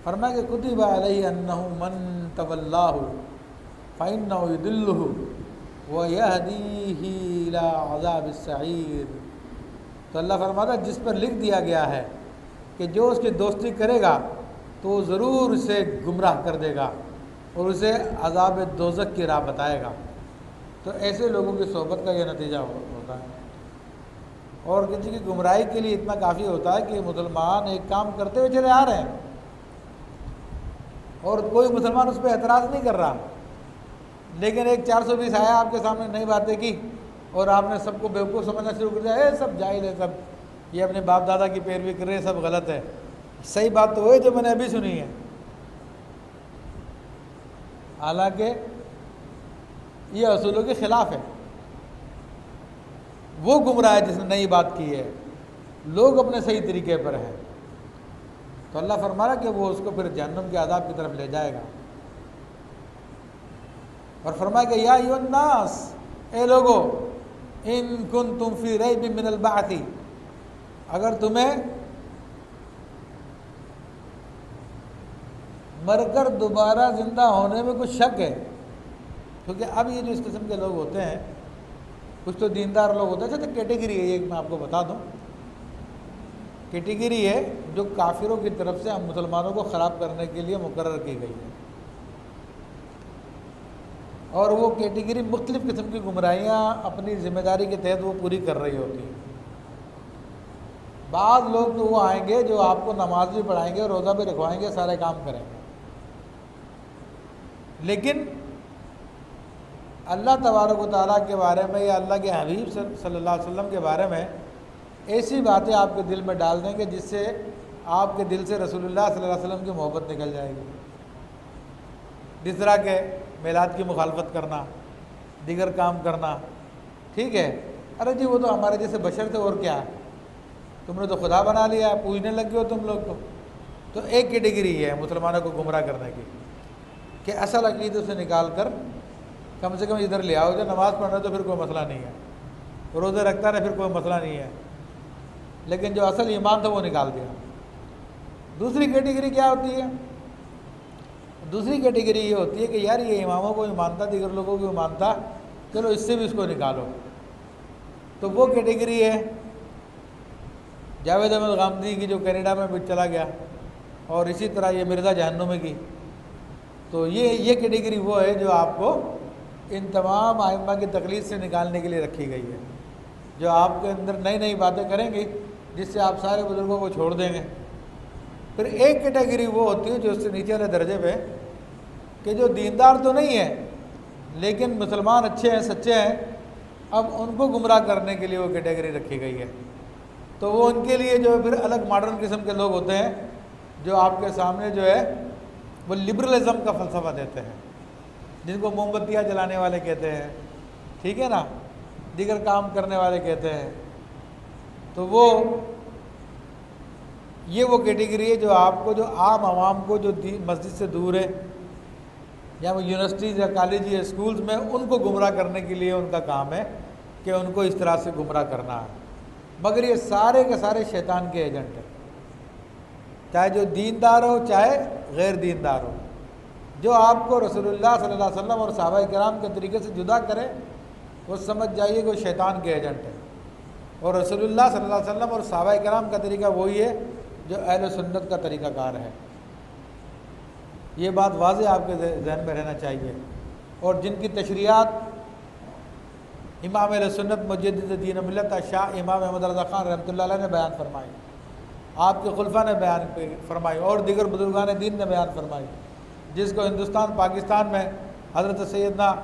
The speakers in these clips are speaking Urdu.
فرمایا کہ کتب علیہ انہ من تولاہ فانہ یضلہ ویہدیہ الی عذاب السعیر۔ تو اللہ فرماتا ہے جس پر لکھ دیا گیا ہے کہ جو اس کی دوستی کرے گا تو وہ ضرور اسے گمراہ کر دے گا اور اسے عذاب دوزخ کی راہ بتائے گا۔ تو ایسے لوگوں کی صحبت کا یہ نتیجہ ہوتا ہے۔ اور کسی کی گمراہی کے لیے اتنا کافی ہوتا ہے کہ مسلمان ایک کام کرتے ہوئے چلے آ رہے ہیں اور کوئی مسلمان اس پہ اعتراض نہیں کر رہا، لیکن ایک 420 آیا آپ کے سامنے نئی باتیں کی اور آپ نے سب کو بیوقوف سمجھنا شروع کر دیا، اے سب جاہل ہے، سب یہ اپنے باپ دادا کی پیروی کر رہے ہیں، سب غلط ہے۔ صحیح بات تو وہ ہے جو میں نے ابھی سنی ہے، حالانکہ یہ اصولوں کے خلاف ہے۔ وہ گمراہ ہے جس نے نئی بات کی ہے، لوگ اپنے صحیح طریقے پر ہیں۔ تو اللہ فرما رہا کہ وہ اس کو پھر جہنم کے عذاب کی طرف لے جائے گا۔ اور فرمایا کہ یا ایھا الناس، اے لوگو، ان کنتم فی ریب من البعث، اگر تمہیں مر کر دوبارہ زندہ ہونے میں کچھ شک ہے، کیونکہ اب یہ جو اس قسم کے لوگ ہوتے ہیں، کچھ تو دیندار لوگ ہوتے ہیں، اچھا کیٹیگری ہے یہ، میں آپ کو بتا دوں، کیٹیگری ہے جو کافروں کی طرف سے ہم مسلمانوں کو خراب کرنے کے لیے مقرر کی گئی ہے، اور وہ کیٹیگری مختلف قسم کی گمراہیاں اپنی ذمہ داری کے تحت وہ پوری کر رہی ہوتی ہیں۔ بعض لوگ تو وہ آئیں گے جو آپ کو نماز بھی پڑھائیں گے، روزہ بھی رکھوائیں گے، سارے کام کریں گے، لیکن اللہ تبارک و تعالیٰ کے بارے میں یا اللہ کے حبیب صلی اللہ علیہ وسلم کے بارے میں ایسی باتیں آپ کے دل میں ڈال دیں گے جس سے آپ کے دل سے رسول اللہ صلی اللہ علیہ وسلم کی محبت نکل جائے گی، جس طرح کے میلاد کی مخالفت کرنا، دیگر کام کرنا، ٹھیک ہے، ارے جی وہ تو ہمارے جیسے بشر تھے، اور کیا ہے، تم نے تو خدا بنا لیا ہے، پوجنے لگ گئے ہو تم لوگ تو ایک کیٹیگری ہے مسلمانوں کو گمراہ کرنے کی کہ اصل عقیدے سے نکال کر کم سے کم ادھر لے آؤ، جو نماز پڑھ رہے تو پھر کوئی مسئلہ نہیں ہے، روزے رکھتا رہے پھر کوئی مسئلہ نہیں ہے، لیکن جو اصل ایمان تھا وہ نکال دیا۔ دوسری کیٹیگری کیا ہوتی ہے؟ دوسری کیٹیگری یہ ہوتی ہے کہ یار یہ اماموں کو بھی مانتا، دیگر لوگوں کو بھی مانتا، چلو اس سے بھی اس کو نکالو۔ تو وہ کیٹیگری ہے جاوید احمد غامدی کی جو کینیڈا میں بھی چلا گیا، اور اسی طرح یہ مرزا جہنمی کی۔ تو یہ کیٹیگری وہ ہے جو آپ کو ان تمام ائمہ کی تقلید سے نکالنے کے لیے رکھی گئی ہے، جو آپ کے اندر نئی نئی باتیں کریں گی جس سے آپ سارے بزرگوں کو چھوڑ دیں گے۔ پھر ایک کیٹیگری وہ ہوتی ہے جو اس سے نیچے والے درجے پہ کہ جو دیندار تو نہیں ہے لیکن مسلمان اچھے ہیں، سچے ہیں، اب ان کو گمراہ کرنے کے لیے وہ کیٹیگری رکھی گئی ہے۔ تو وہ ان کے لیے جو پھر الگ ماڈرن قسم کے لوگ ہوتے ہیں جو آپ کے سامنے جو ہے وہ لبرلزم کا فلسفہ دیتے ہیں، جن کو موم بتیاں جلانے والے کہتے ہیں، ٹھیک ہے نا، دیگر کام کرنے والے کہتے ہیں۔ تو یہ وہ کیٹیگری ہے جو آپ کو، جو عام عوام کو جو مسجد سے دور ہے یا وہ یونیورسٹیز یا کالج یا اسکولز میں، ان کو گمراہ کرنے کے لیے ان کا کام ہے کہ ان کو اس طرح سے گمراہ کرنا ہے۔ مگر یہ سارے کے سارے شیطان کے ایجنٹ ہیں، چاہے جو دیندار ہو چاہے غیر دیندار ہو۔ جو آپ کو رسول اللہ صلی اللہ علیہ وسلم اور صحابہ کرام کے طریقے سے جدا کرے وہ سمجھ جائیے کہ وہ شیطان کے ایجنٹ ہے، اور رسول اللہ صلی اللہ علیہ وسلم اور صحابہ کرام کا طریقہ وہی ہے جو اہل سنت کا طریقہ کار ہے۔ یہ بات واضح آپ کے ذہن میں رہنا چاہیے۔ اور جن کی تشریحات امام اہل سنت مجدد دین ملت شاہ امام احمد رضا خان رحمۃ اللہ علیہ نے بیان فرمائی، آپ کے خلفاء نے بیان فرمائی، اور دیگر بزرگان دین نے بیان فرمائی، جس کو ہندوستان پاکستان میں حضرت سیدنا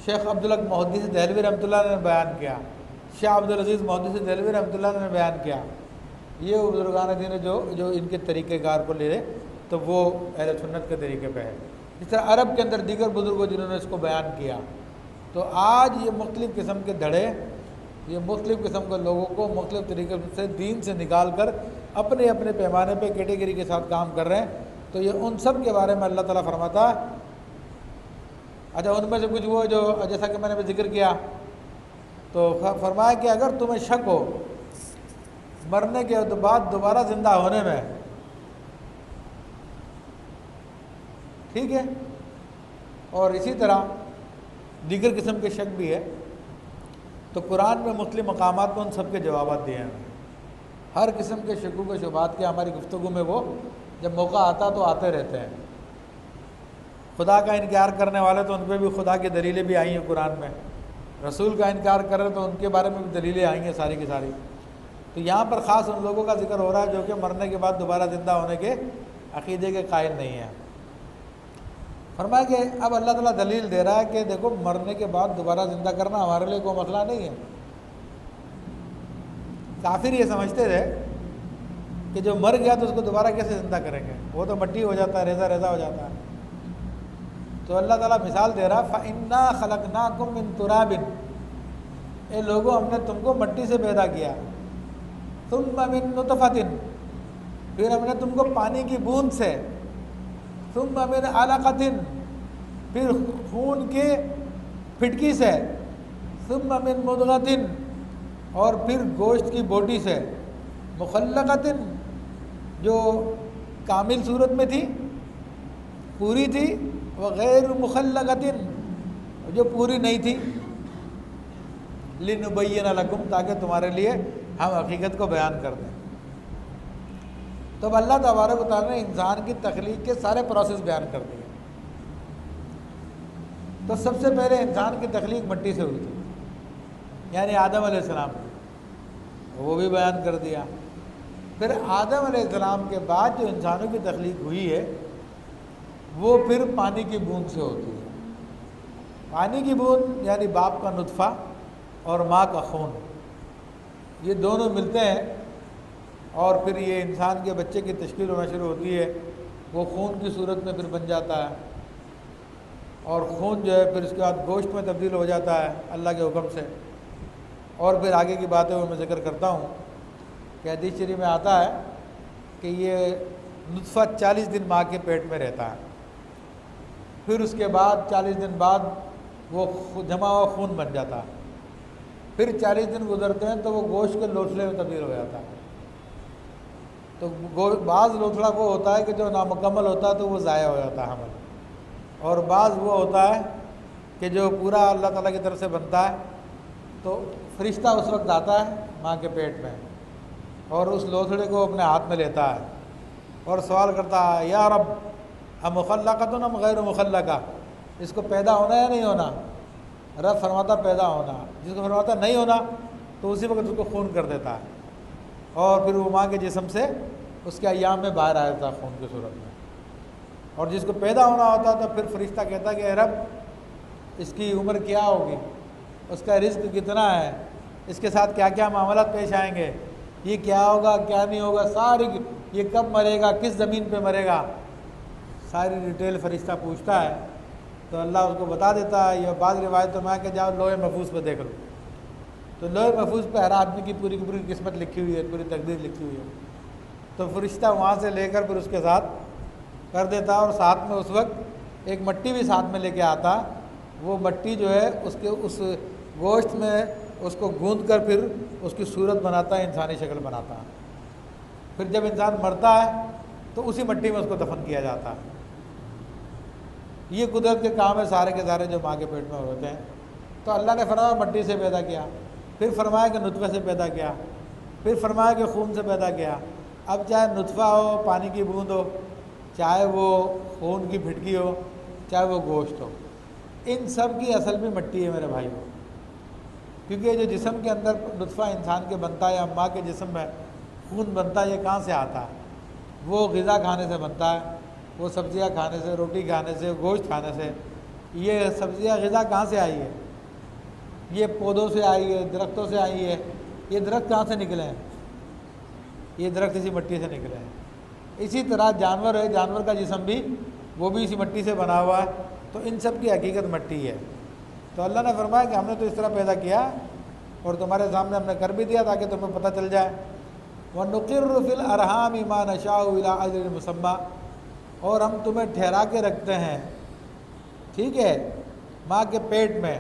شیخ عبدالحق محدث دہلوی رحمۃ اللہ علیہ نے بیان کیا، شاہ عبدالعزیز محدث دہلوی رحمۃ اللہ علیہ نے بیان کیا۔ یہ وہ بزرگان دین جو ان کے طریقہ کار کو لے تو وہ اہل سنت کے طریقے پہ ہے۔ اس طرح عرب کے اندر دیگر بزرگوں جنہوں نے اس کو بیان کیا۔ تو آج یہ مختلف قسم کے دھڑے، یہ مختلف قسم کے لوگوں کو مختلف طریقے سے دین سے نکال کر اپنے اپنے پیمانے پہ کیٹیگری کے ساتھ کام کر رہے ہیں۔ تو یہ ان سب کے بارے میں اللہ تعالیٰ فرماتا ہے، اچھا ان میں سے کچھ وہ جو جیسا کہ میں نے بھی ذکر کیا، تو فرمایا کہ اگر تمہیں شک ہو مرنے کے بعد دوبارہ زندہ ہونے میں ٹھیک ہے. اور اسی طرح دیگر قسم کے شک بھی ہے. تو قرآن میں مختلف مقامات پر ان سب کے جوابات دیے ہیں. ہر قسم کے شکوک و شبہات کے ہماری گفتگو میں وہ جب موقع آتا تو آتے رہتے ہیں. خدا کا انکار کرنے والے تو ان پہ بھی خدا کی دلیلیں بھی آئی ہیں قرآن میں. رسول کا انکار کرے تو ان کے بارے میں بھی دلیلیں آئی ہیں ساری کی ساری. تو یہاں پر خاص ان لوگوں کا ذکر ہو رہا ہے جو کہ مرنے کے بعد دوبارہ زندہ ہونے کے عقیدے کے قائل نہیں ہیں. فرمایا کہ اب اللہ تعالیٰ دلیل دے رہا ہے کہ دیکھو مرنے کے بعد دوبارہ زندہ کرنا ہمارے لیے کوئی مسئلہ نہیں ہے. کافر یہ سمجھتے تھے کہ جو مر گیا تو اس کو دوبارہ کیسے زندہ کریں گے, وہ تو مٹی ہو جاتا ہے, ریزہ ریزہ ہو جاتا ہے. تو اللہ تعالیٰ مثال دے رہا فَإِنَّا خَلَقْنَاكُم مِّن تُرَابٍ, اے لوگوں ہم نے تم کو مٹی سے پیدا کیا. ثُمَّ مِن نُطْفَةٍ, پھر ہم نے تم کو پانی کی بوند سے. ثُمَّ مِنْ عَلَقَةٍ, پھر خون کے پھٹکی سے. ثُمَّ مِن مُضْغَةٍ, اور پھر گوشت کی بوٹی سے. مخلقۃ, جو کامل صورت میں تھی, پوری تھی. وغیر مخلقۃ, جو پوری نہیں تھی. لنبین لکم, تاکہ تمہارے لیے ہم حقیقت کو بیان کر دیں. تو اب اللہ تبارک و تعالیٰ نے انسان کی تخلیق کے سارے پروسیس بیان کر دیے. تو سب سے پہلے انسان کی تخلیق مٹی سے ہوئی تھی, یعنی آدم علیہ السلام کی, وہ بھی بیان کر دیا. پھر آدم علیہ السلام کے بعد جو انسانوں کی تخلیق ہوئی ہے وہ پھر پانی کی بوند سے ہوتی ہے. پانی کی بوند یعنی باپ کا نطفہ اور ماں کا خون, یہ دونوں ملتے ہیں اور پھر یہ انسان کے بچے کی تشکیل ہونا شروع ہوتی ہے. وہ خون کی صورت میں پھر بن جاتا ہے, اور خون جو ہے پھر اس کے بعد گوشت میں تبدیل ہو جاتا ہے اللہ کے حکم سے. اور پھر آگے کی باتیں وہ میں ذکر کرتا ہوں کہ حدیث شریف میں آتا ہے کہ یہ نطفہ 40 دن ماں کے پیٹ میں رہتا ہے. پھر اس کے بعد 40 دن بعد وہ جمع ہوا خون بن جاتا ہے. پھر 40 دن گزرتے ہیں تو وہ گوشت کے لوتھڑے میں تبدیل ہو جاتا ہے. تو بعض لوتھڑا وہ ہوتا ہے کہ جو نامکمل ہوتا ہے تو وہ ضائع ہو جاتا ہے حمل, اور بعض وہ ہوتا ہے کہ جو پورا اللہ تعالیٰ کی طرف سے بنتا ہے. تو فرشتہ اس وقت آتا ہے ماں کے پیٹ میں اور اس لوتھڑے کو اپنے ہاتھ میں لیتا ہے اور سوال کرتا ہے یا رب مخلقۃ ام غیر مخلقہ, اس کو پیدا ہونا یا نہیں ہونا؟ رب فرماتا پیدا ہونا. جس کو فرماتا نہیں ہونا تو اسی وقت اس کو خون کر دیتا ہے, اور پھر وہ ماں کے جسم سے اس کے ایام میں باہر آ جاتا ہے خون کی صورت میں. اور جس کو پیدا ہونا ہوتا تو پھر فرشتہ کہتا کہ اے رب اس کی عمر کیا ہوگی, اس کا رزق کتنا ہے, اس کے ساتھ کیا کیا معاملات پیش آئیں گے, یہ کیا ہوگا کیا نہیں ہوگا, ساری یہ کب مرے گا, کس زمین پہ مرے گا, ساری ڈیٹیل فرشتہ پوچھتا ہے. تو اللہ اس کو بتا دیتا ہے. یہ بعض روایتوں میں کہ جاؤ لوح محفوظ پہ دیکھ لو, تو لوح محفوظ پہ ہر آدمی کی پوری کی پوری قسمت لکھی ہوئی ہے, پوری تقدیر لکھی ہوئی ہے. تو فرشتہ وہاں سے لے کر پھر اس کے ساتھ کر دیتا, اور ساتھ میں اس وقت ایک مٹی بھی ساتھ میں لے کے آتا. وہ مٹی جو ہے اس گوشت میں اس کو گوندھ کر پھر اس کی صورت بناتا ہے, انسانی شکل بناتا ہے. پھر جب انسان مرتا ہے تو اسی مٹی میں اس کو دفن کیا جاتا ہے. یہ قدرت کے کام ہے سارے کے سارے جو ماں کے پیٹ میں ہوتے ہیں. تو اللہ نے فرمایا مٹی سے پیدا کیا, پھر فرمایا کہ نطفے سے پیدا کیا, پھر فرمایا کہ خون سے پیدا کیا. اب چاہے نطفہ ہو, پانی کی بوند ہو, چاہے وہ خون کی پھٹکی ہو, چاہے وہ گوشت ہو, ان سب کی اصل بھی مٹی ہے میرے بھائیو. کیونکہ جو جسم کے اندر نطفہ انسان کے بنتا ہے یا ماں کے جسم میں خون بنتا ہے, یہ کہاں سے آتا ہے؟ وہ غذا کھانے سے بنتا ہے, وہ سبزیاں کھانے سے, روٹی کھانے سے, گوشت کھانے سے. یہ سبزیاں غذا کہاں سے آئی ہے؟ یہ پودوں سے آئی ہے, درختوں سے آئی ہے. یہ درخت کہاں سے نکلے ہیں؟ یہ درخت اسی مٹی سے نکلے ہیں. اسی طرح جانور ہے, جانور کا جسم بھی وہ بھی اسی مٹی سے بنا ہوا ہے. تو ان سب کی حقیقت مٹی ہے. تو اللہ نے فرمایا کہ ہم نے تو اس طرح پیدا کیا اور تمہارے سامنے ہم نے کر بھی دیا تاکہ تمہیں پتہ چل جائے. وَنُقِرُّ فِي الْأَرْحَامِ مَا نَشَاءُ إِلَىٰ أَجَلٍ مُّسَمًّى, اور ہم تمہیں ٹھہرا کے رکھتے ہیں, ٹھیک ہے, ماں کے پیٹ میں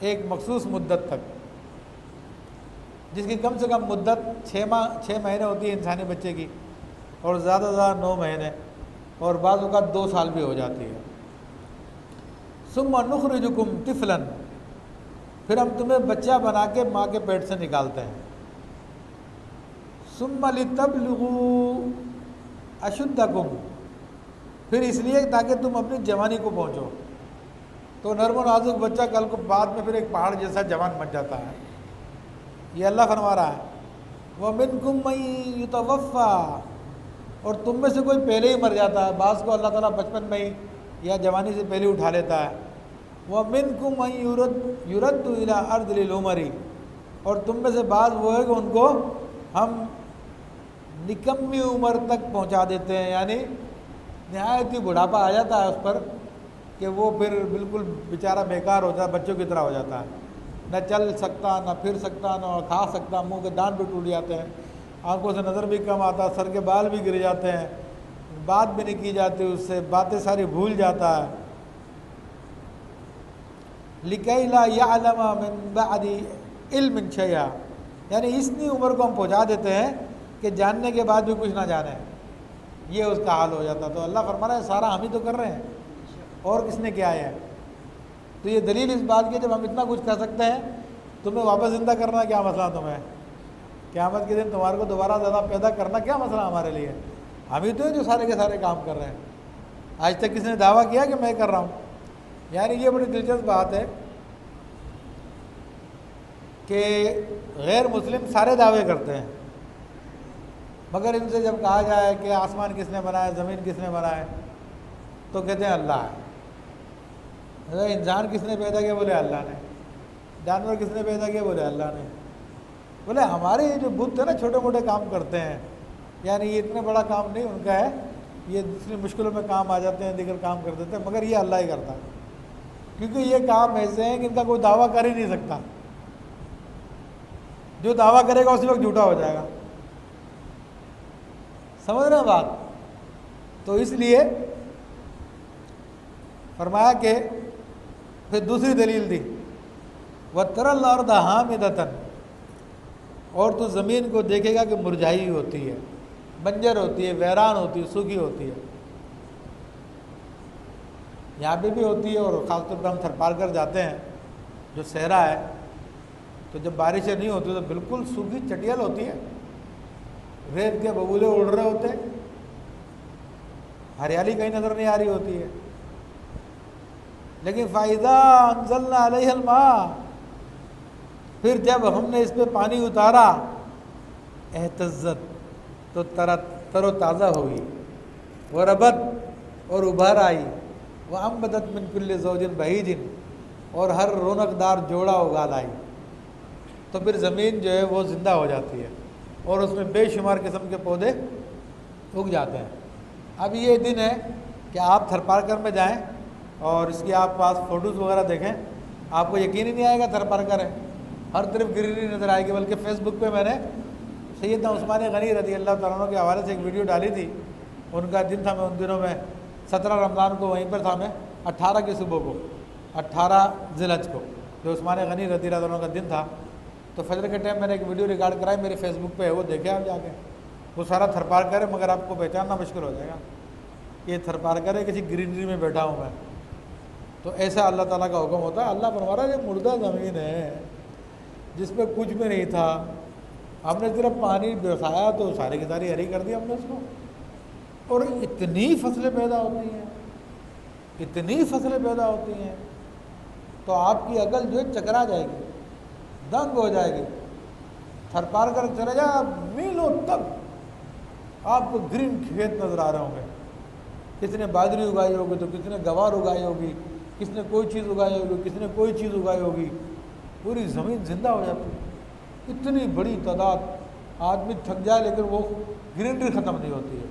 ایک مخصوص مدت تک, جس کی کم سے کم مدت 6 مہینے ہوتی ہے انسانی بچے کی, اور زیادہ سے زیادہ 9 مہینے, اور بعض اوقات 2 سال بھی ہو جاتی ہے. ثم نخرجکم طفلا، پھر ہم تمہیں بچہ بنا کے ماں کے پیٹ سے نکالتے ہیں، ثم لتبلغوا اشدکم، پھر اس لیے تاکہ تم اپنی جوانی کو پہنچو۔ تو نرم و نازک بچہ کل کو بعد میں پھر ایک پہاڑ جیسا جوان بن جاتا ہے، یہ اللہ فرما رہا ہے۔ وَمِنْكُمْ مَن يُتَوَفَّى، اور تم میں سے کوئی پہلے ہی مر جاتا ہے، بعض کو اللہ تعالیٰ بچپن میں ہی یا جوانی سے پہلے اٹھا لیتا ہے۔ وَمِنْكُمْ مَن يُرَدُّ إِلَىٰ أَرْذِلِ الْعُمَرِ، اور تم میں سے بعض وہ ہے کہ ان کو ہم نکمی عمر تک پہنچا دیتے ہیں، یعنی نہایت ہی بڑھاپا آ جاتا ہے اس پر کہ وہ پھر بالکل بیچارہ بیکار ہو جاتا ہے، بچوں کی طرح ہو جاتا ہے، نہ چل سکتا، نہ پھر سکتا، نہ کھا سکتا، منہ کے دانت بھی ٹوٹ جاتے ہیں، آنکھوں سے نظر بھی کم آتا، سر کے بال بھی گر جاتے ہیں، بات بھی نہیں کی جاتی اس سے، باتیں ساری بھول جاتا ہے۔ لِكَيْ لَا يَعْلَمَ مِن بَعْدِ عِلْمٍ شَيْئًا، یعنی اتنی عمر کو ہم پہنچا دیتے ہیں کہ جاننے کے بعد بھی کچھ نہ جانے، یہ اس کا حال ہو جاتا۔ تو اللہ فرما رہا ہے سارا ہم ہی تو کر رہے ہیں، اور کس نے کیا ہے؟ تو یہ دلیل اس بات کی جب ہم اتنا کچھ کر سکتے ہیں، تمہیں واپس زندہ کرنا کیا مسئلہ تمہیں؟ قیامت کے دن تمہارے کو دوبارہ زیادہ پیدا کرنا کیا مسئلہ ہمارے لیے؟ ہم ہی تو ہیں جو سارے کے سارے کام کر رہے ہیں۔ آج تک کس نے دعویٰ کیا کہ میں کر رہا ہوں؟ یعنی یہ بڑی دلچسپ بات ہے کہ غیر مسلم سارے دعوے کرتے ہیں، مگر ان سے جب کہا جائے کہ آسمان کس نے بنایا، زمین کس نے بنائے، تو کہتے ہیں اللہ ہے۔ انسان کس نے پیدا کیا؟ بولے اللہ نے۔ جانور کس نے پیدا کیا؟ بولے اللہ نے۔ بولے ہمارے یہ جو بت ہے نا چھوٹے موٹے کام کرتے ہیں، یعنی یہ اتنا بڑا کام نہیں ان کا ہے، یہ دوسری مشکلوں میں کام آ جاتے ہیں، دیگر کام کر دیتے ہیں، مگر یہ اللہ ہی کرتا ہے، کیونکہ یہ کام ایسے ہیں کہ ان کا کوئی دعویٰ کر ہی نہیں سکتا، جو دعویٰ کرے گا اسی وقت جھوٹا ہو جائے گا۔ سمجھ رہے ہیں بات؟ تو اس لیے فرمایا کہ پھر دوسری دلیل دی، وَتَرَى الْأَرْضَ حَامِدَةً، اور تو زمین کو دیکھے گا کہ مرجھائی ہوتی ہے، بنجر ہوتی ہے، ویران ہوتی ہے، سوکھی ہوتی ہے۔ یہاں پہ بھی ہوتی ہے، اور خاص طور پہ ہم تھر پار کر جاتے ہیں جو صحرا ہے، تو جب بارشیں نہیں ہوتی تو بالکل سوکھی چٹیل ہوتی ہے، ریت کے ببولے اڑ رہے ہوتے ہیں، ہریالی کہیں نظر نہیں آ رہی ہوتی ہے۔ لیکن فَإِذَا أَنزَلْنَا عَلَيْهَا الْمَاءَ، پھر جب ہم نے اس پہ پانی اتارا، اہتزت، تو تر و تازہ ہوئی، وَرَبَتْ، اور ابھر آئی، وَأَنبَتَتْ مِن كُلِّ زَوْجٍ بَهِيجٍ، اور ہر رونق دار جوڑا اگا لائی۔ تو پھر زمین جو ہے وہ زندہ ہو جاتی ہے، اور اس میں بے شمار قسم کے پودے اگ جاتے ہیں۔ اب یہ دن ہے کہ آپ تھر پارکر میں جائیں اور اس کی آپ پاس فوٹوز وغیرہ دیکھیں، آپ کو یقین ہی نہیں آئے گا تھر پارکر ہے، ہر طرف گرینری نظر آئے گی۔ بلکہ فیس بک پہ میں نے سیدنا عثمان غنی رضی اللہ تعالیٰ عنہ کے حوالے سے ایک ویڈیو ڈالی تھی، ان کا دن تھا، میں ان دنوں میں 17 رمضان کو وہیں پر تھا، میں 18 کی صبح کو، 18 ذی الحج کو، جو عثمان غنی رضی اللہ عنہ کا دن تھا، تو فجر کے ٹائم میں نے ایک ویڈیو ریکارڈ کرائی، میرے فیس بک پہ ہے، وہ دیکھیں آپ جا کے، وہ سارا تھر پارکر ہے، مگر آپ کو پہچاننا مشکل ہو جائے گا یہ تھر پارکر ہے، کسی گرینری میں بیٹھا ہوں میں۔ تو ایسا اللہ تعالیٰ کا حکم ہوتا ہے۔ اللہ فرما رہا ہے یہ مردہ زمین ہے جس پہ کچھ بھی نہیں تھا، ہم نے صرف پانی برسایا تو سارے کی ساری ہری کر دی ہم نے اس کو، اور اتنی فصلیں پیدا ہوتی ہیں، اتنی فصلیں پیدا ہوتی ہیں، تو آپ کی عقل جو ہے چکرا جائے گی، دنگ ہو جائے گی۔ تھر پار کر چلے جائیں آپ میلوں تک آپ کو گرین کھیت نظر آ رہے ہوں گے، کس نے بادری اگائی ہوگی تو کس نے گوار اگائی ہوگی، کس نے کوئی چیز اگائی ہوگی، کس نے کوئی چیز اگائی ہوگی، پوری زمین زندہ ہو جاتی ہے، اتنی بڑی تعداد، آدمی تھک جائے لیکن وہ گرینری ختم نہیں ہوتی ہے۔